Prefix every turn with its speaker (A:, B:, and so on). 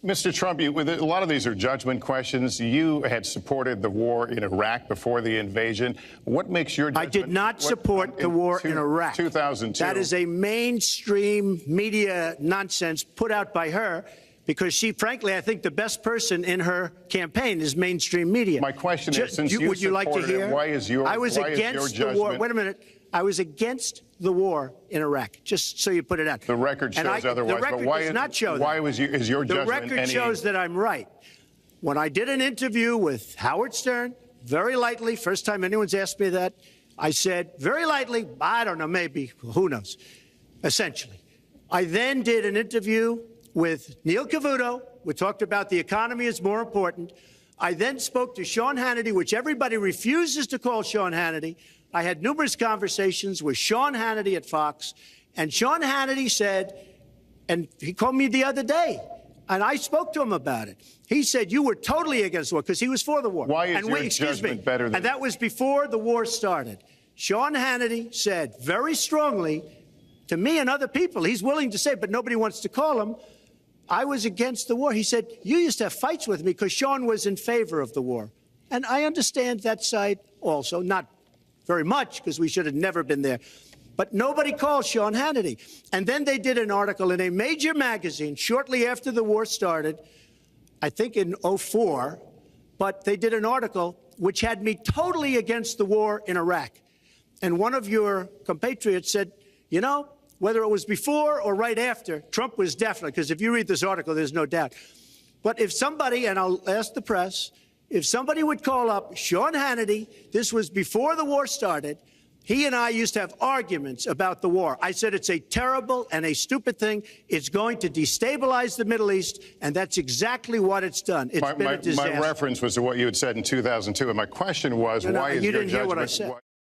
A: Mr. Trump, a lot of these are judgment questions. You had supported the war in Iraq before the invasion. What makes your judgment?
B: I did not support the war in Iraq.
A: 2002.
B: That is a mainstream media nonsense put out by her because she, frankly, I think the best person in her campaign is mainstream media.
A: My question is, since you
B: would you like to hear?
A: Why is your
B: I was against the war. Wait a minute. I was against the war in Iraq, just so you put it out.
A: The record shows otherwise.
B: The record does not show that.
A: Why is your judgment?
B: The record shows that I'm right. When I did an interview with Howard Stern, very lightly, first time anyone's asked me that, I said, very lightly, I don't know, maybe, who knows, essentially. I then did an interview with Neil Cavuto. We talked about the economy is more important. I then spoke to Sean Hannity, which everybody refuses to call Sean Hannity. I had numerous conversations with Sean Hannity at Fox, and Sean Hannity said, and he called me the other day, and I spoke to him about it. He said, you were totally against the war, because he was for the war.
A: Why is your judgment better than...
B: And that was before the war started. Sean Hannity said very strongly to me and other people, he's willing to say, but nobody wants to call him, I was against the war. He said, you used to have fights with me because Sean was in favor of the war. And I understand that side also, not very much, because we should have never been there. But nobody called Sean Hannity. And then they did an article in a major magazine shortly after the war started, I think in '04, but they did an article which had me totally against the war in Iraq. And one of your compatriots said, you know, whether it was before or right after, Trump was definitely, because if you read this article, there's no doubt. But if somebody, and I'll ask the press, if somebody would call up Sean Hannity, this was before the war started, he and I used to have arguments about the war. I said it's a terrible and a stupid thing. It's going to destabilize the Middle East, and that's exactly what it's done. It's been a disaster.
A: My reference was to what you had said in 2002, and my question was, why is your judgment...
B: You didn't hear what I said.